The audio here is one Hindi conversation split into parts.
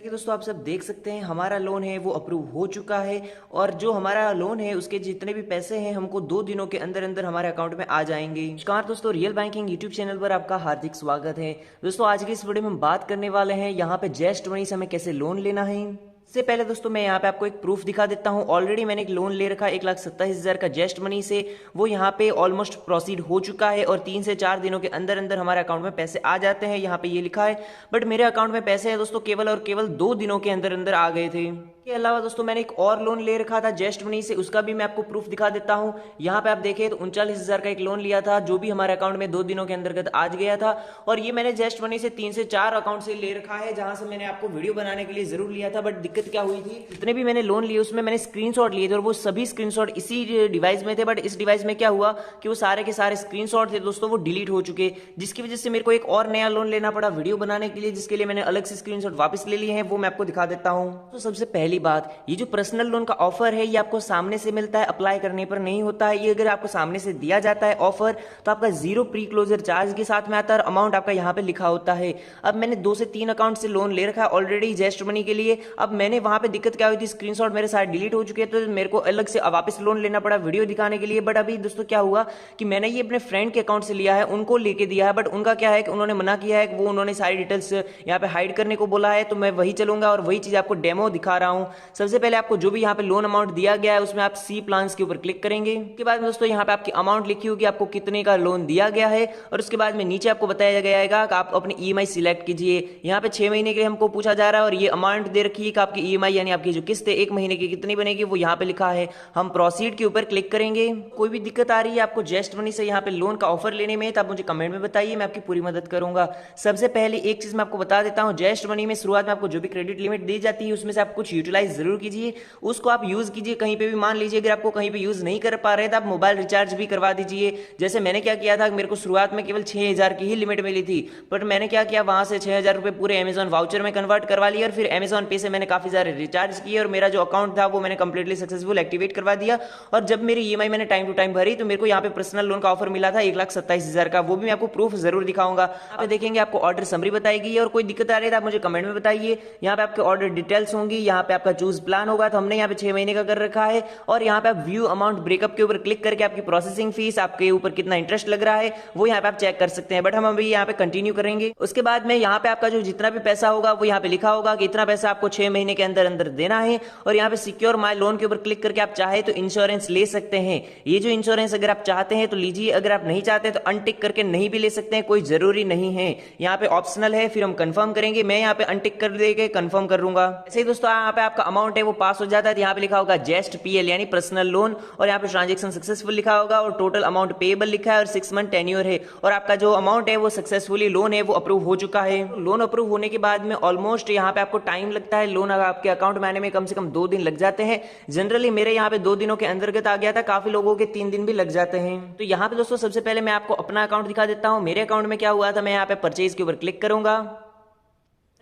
कि दोस्तों आप सब देख सकते हैं हमारा लोन है वो अप्रूव हो चुका है और जो हमारा लोन है उसके जितने भी पैसे हैं हमको 2 दिनों के अंदर अंदर हमारे अकाउंट में आ जाएंगे। नमस्कार दोस्तों, रियल बैंकिंग यूट्यूब चैनल पर आपका हार्दिक स्वागत है। दोस्तों आज की इस वीडियो में हम बात करने वाले हैं यहाँ पे जेस्ट मनी से हमें कैसे लोन लेना है। इससे पहले दोस्तों मैं यहाँ पे आपको एक प्रूफ दिखा देता हूँ। ऑलरेडी मैंने एक लोन ले रखा है 1,27,000 का जेस्ट मनी से। वो यहाँ पे ऑलमोस्ट प्रोसीड हो चुका है और 3 से 4 दिनों के अंदर अंदर हमारे अकाउंट में पैसे आ जाते हैं, यहाँ पे ये लिखा है। बट मेरे अकाउंट में पैसे हैं दोस्तों केवल और केवल 2 दिनों के अंदर अंदर आ गए थे। के अलावा दोस्तों मैंने एक और लोन ले रखा था जेस्ट मनी से, उसका भी मैं आपको प्रूफ दिखा देता हूँ। यहाँ पे आप देखें तो 39,000 का एक लोन लिया था जो भी हमारे अकाउंट में 2 दिनों के अंतर्गत आज गया था। और ये मैंने जेस्ट मनी से 3 से 4 अकाउंट से ले रखा है जहां से मैंने आपको वीडियो बनाने के लिए जरूर लिया था। बट दिक्कत क्या हुई थी, जितने भी मैंने लोन लिए उसमें मैंने स्क्रीनशॉट लिए थे और वो सभी स्क्रीनशॉट इसी डिवाइस में थे। बट इस डिवाइस में क्या हुआ कि वो सारे के सारे स्क्रीनशॉट थे दोस्तों वो डिलीट हो चुके, जिसकी वजह से मेरे को एक और नया लोन लेना पड़ा वीडियो बनाने के लिए, जिसके लिए मैंने अलग से स्क्रीनशॉट वापस ले लिए हैं। वो मैं आपको दिखा देता हूँ। तो सबसे पहली बात, ये जो पर्सनल लोन का ऑफर है ये आपको सामने से मिलता है, अप्लाई करने पर नहीं होता है। ये अगर आपको सामने से दिया जाता है ऑफर तो आपका 0 प्री क्लोजर चार्ज के साथ में आता है और अमाउंट आपका यहाँ पे लिखा होता है। अब मैंने 2 से 3 अकाउंट से लोन ले रखा है ऑलरेडी जेस्ट मनी के लिए। अब मैंने वहां पे दिक्कत क्या हुई थी, स्क्रीनशॉट मेरे सारे डिलीट हो चुके हैं तो मेरे को अलग से वापस लोन लेना पड़ा वीडियो दिखाने के लिए। बट अभी दोस्तों क्या हुआ कि मैंने ये अपने फ्रेंड के अकाउंट से लिया है, उनको लेके दिया है। बट उनका क्या है कि उन्होंने मना किया है कि वो उन्होंने सारी डिटेल्स यहाँ पे हाइड करने को बोला है, तो मैं वही चलूंगा और वही चीज आपको डेमो दिखा रहा हूँ। सबसे पहले आपको जो भी यहाँ पे लोन अमाउंट दिया गया है उसमें आप सी प्लान्स के ऊपर क्लिक करेंगे। उसके बाद में दोस्तों यहाँ पे आपकी अमाउंट लिखी होगी आपको कितने का लोन दिया गया है। और उसके बाद में नीचे आपको बताया जाएगा कि आप अपनी ईएमआई सिलेक्ट कीजिए। यहाँ पे 6 महीने के लिए हमको पूछा जा रहा है और ये अमाउंट दे रखी है कि आपकी ईएमआई यानी आपकी जो किस्त है 1 महीने की कितनी बनेगी वो यहाँ पे लिखा है। हम प्रोसीड के ऊपर क्लिक करेंगे। कोई भी दिक्कत आ रही है आपको जेस्ट मनी से यहाँ पे लोन का ऑफर लेने में तो आप मुझे कमेंट में बताइए, मैं आपकी पूरी मदद करूंगा। सबसे पहले एक चीज मैं आपको बता देता हूँ, जेस्ट मनी में शुरुआत में आपको जो भी क्रेडिट लिमिट दी जाती है उसमें से आप कुछ यूटिलाइज जरूर कीजिए, उसको आप यूज कीजिए। कहीं पे भी मान लीजिए अगर आपको कहीं पे यूज नहीं कर पा रहे तो आप मोबाइल रिचार्ज भी करवा दीजिए। जैसे मैंने क्या किया था, मेरे को शुरुआत में केवल 6,000 की ही लिमिट मिली थी, बट मैंने क्या किया वहां से 6,000 रुपए पूरे अमेजॉन वाउचर में कन्वर्ट करवा लिया और फिर अमेजॉन पे से मैंने काफी सारे रिचार्ज किए और मेरा जो अकाउंट था वो मैंने कंप्लीटली सक्सेसफुल एक्टिवेट करवा दिया। और जब मेरी ईएमआई मैंने टाइम टू टाइम भरी तो मेरे को यहाँ पे पर्सनल लोन का ऑफर मिला था 1,27,000 का, वो भी मैं आपको प्रूफ जरूर दिखाऊंगा। यहाँ पे देखेंगे आपको ऑर्डर समरी बताई गई है और कोई दिक्कत आ रही है तो आप मुझे कमेंट में बताइए। यहाँ पे आपके ऑर्डर डिटेल्स होंगी, यहाँ पे आपका चूज प्लान होगा, तो हमने यहाँ पे 6 महीने का कर रखा है। और यहाँ पे आप व्यू अमाउंट ब्रेकअप के ऊपर क्लिक करके आपकी प्रोसेसिंग फीस, आपके ऊपर कितना इंटरेस्ट लग रहा है वो यहाँ पे आप चेक कर सकते हैं। बट हम अभी यहाँ पे कंटिन्यू करेंगे। उसके बाद में यहाँ पे आपका जो जितना भी पैसा होगा वो यहाँ पे लिखा होगा कि इतना पैसा आपको 6 महीने के अंदर अंदर देना है। और यहाँ पे सिक्योर माय लोन के ऊपर क्लिक करके आप चाहे तो इंश्योरेंस ले सकते हैं। ये जो इंश्योरेंस अगर आप चाहते हैं तो लीजिए, अगर आप नहीं चाहते तो अनटिक करके नहीं भी ले सकते हैं, कोई जरूरी नहीं है। यहाँ पे ऑप्शनल है। फिर हम कंफर्म करेंगे, मैं यहाँ पे अनटिक कर देके कंफर्म कर दूंगा। ऐसे ही दोस्तों यहाँ पे आपका अमाउंट है वो पास हो जाता है। यहाँ पे लिखा होगा जेस्ट पीएल यानी पर्सनल लोन और यहाँ पे ट्रांजैक्शन सक्सेसफुल लिखा होगा और टोटल अमाउंट पेएबल लिखा है और 6 मंथ टेन्योर है। और आपका जो अमाउंट है वो सक्सेसफुली लोन है वो अप्रूव हो चुका है। लोन अप्रूव होने के बाद में ऑलमोस्ट यहाँ पे आपको टाइम लगता है, लोन आपके अकाउंट में आने में कम से कम 2 दिन लग जाते हैं। जनरली मेरे यहाँ पे 2 दिनों के अंतर्गत आ गया था, काफी लोगों के 3 दिन भी लग जाते हैं। तो यहाँ पे दोस्तों सबसे पहले मैं आपको अपना अकाउंट दिखा देता हूँ। मेरे अकाउंट में क्या हुआ था, मैं यहाँ पे परचेज के ऊपर क्लिक करूंगा।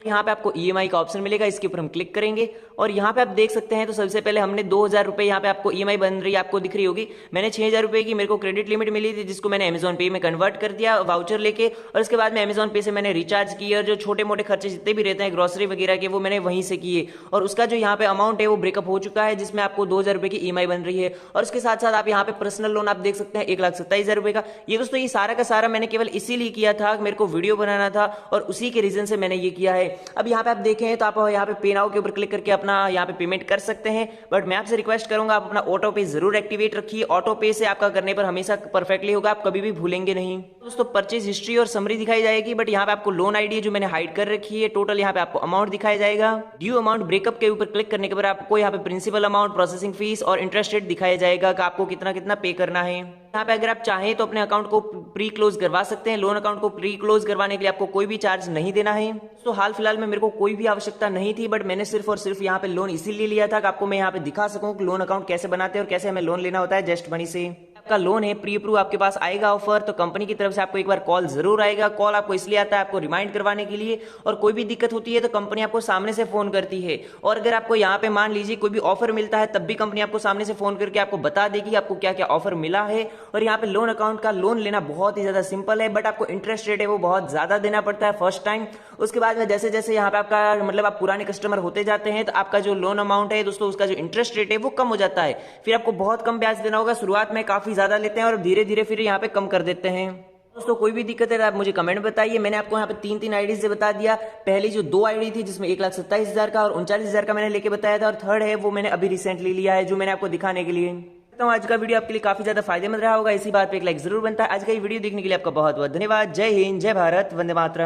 यहाँ पे आपको ईएमआई का ऑप्शन मिलेगा, इसके ऊपर हम क्लिक करेंगे और यहाँ पे आप देख सकते हैं तो सबसे पहले हमने 2,000 रुपए यहाँ पे आपको ईएमआई बन रही है, आपको दिख रही होगी। मैंने 6,000 रुपए की मेरे को क्रेडिट लिमिट मिली थी जिसको मैंने अमेजॉन पे में कन्वर्ट कर दिया वाउचर लेके। और उसके बाद में अमेजॉन पे से मैंने रिचार्ज किया और जो छोटे मोटे खर्चे जितने भी रहते हैं ग्रोसरी वगैरह के वो मैंने वहीं से किए। और उसका जो यहाँ पे अमाउंट है वो ब्रेकअप हो चुका है जिसमें आपको 2,000 रुपए की ईएमआई बन रही है। और उसके साथ साथ आप यहाँ पे पर्सनल लोन आप देख सकते हैं 1,27,000 रुपए का। ये दोस्तों ये सारा का सारा मैंने केवल इसीलिए किया था, मेरे को वीडियो बनाना था और उसी के रीजन से मैंने ये किया है। अब यहाँ पे आप देखें तो आप यहाँ पे पे नाउ के ऊपर क्लिक करके अपना यहाँ पे पेमेंट कर सकते हैं। बट मैं आपसे रिक्वेस्ट करूंगा आप अपना ऑटो पे जरूर एक्टिवेट रखिए। ऑटो पे से आपका करने पर हमेशा परफेक्टली होगा, आप कभी भी भूलेंगे नहीं। दोस्तों परचेज हिस्ट्री और समरी दिखाई जाएगी, बट यहाँ पे आपको लोन आईडी जो मैंने हाइड कर रखी है, टोटल यहाँ पे आपको अमाउंट दिखाया जाएगा। ड्यू अमाउंट ब्रेकअप के ऊपर क्लिक करने के बाद आपको यहाँ पे प्रिंसिपल अमाउंट, प्रोसेसिंग फीस और इंटरेस्ट रेट दिखाया जाएगा कि आपको कितना कितना पे करना है। यहाँ पे अगर आप चाहें तो अपने अकाउंट को प्री क्लोज करवा सकते हैं। लोन अकाउंट को प्री क्लोज करवाने के लिए आपको कोई भी चार्ज नहीं देना है। तो हाल फिलहाल में मेरे को कोई भी आवश्यकता नहीं थी, बट मैंने सिर्फ और सिर्फ यहाँ पे लोन इसीलिए लिया था कि आपको मैं यहाँ पे दिखा सकूं कि लोन अकाउंट कैसे बनाते हैं और कैसे हमें लोन लेना होता है जेस्ट मनी से। आपका लोन है प्री अप्रूव आपके पास आएगा ऑफर, तो कंपनी की तरफ से आपको एक बार कॉल जरूर आएगा। कॉल आपको इसलिए आता है आपको रिमाइंड करवाने के लिए, और कोई भी दिक्कत होती है तो कंपनी आपको सामने से फोन करती है। और अगर आपको यहाँ पे मान लीजिए कोई भी ऑफर मिलता है, तब भी कंपनी आपको सामने से फोन करके आपको बता देगी आपको क्या क्या ऑफर मिला है। और यहाँ पे लोन अकाउंट का लोन लेना बहुत ही ज्यादा सिंपल है, बट आपको इंटरेस्ट रेट है वो बहुत ज्यादा देना पड़ता है फर्स्ट टाइम। उसके बाद में जैसे जैसे यहाँ पे आपका मतलब आप पुराने कस्टमर होते जाते हैं, तो आपका जो लोन अमाउंट है दोस्तों, उसका जो इंटरेस्ट रेट है वो कम हो जाता है। फिर आपको बहुत कम ब्याज देना होगा, शुरुआत में काफी ज्यादा लेते हैं और धीरे धीरे फिर यहाँ पे कम कर देते हैं। दोस्तों कोई भी दिक्कत है तो आप मुझे कमेंट बताइए। मैंने आपको यहाँ पे तीन आईडी से बता दिया। पहली जो 2 आईडी थी जिसमें 1,27,000 का और 39,000 का मैंने लेके बताया था, और थर्ड है वो मैंने अभी रिसेंटली लिया है जो मैंने आपको दिखाने के लिए। तो आज का वीडियो आपके लिए काफी ज्यादा फायदेमंद रहा होगा, इसी बात पे एक लाइक जरूर बनता है। आज का ये वीडियो देखने के लिए आपका बहुत बहुत धन्यवाद। जय हिंद, जय भारत, वंदे मातरम।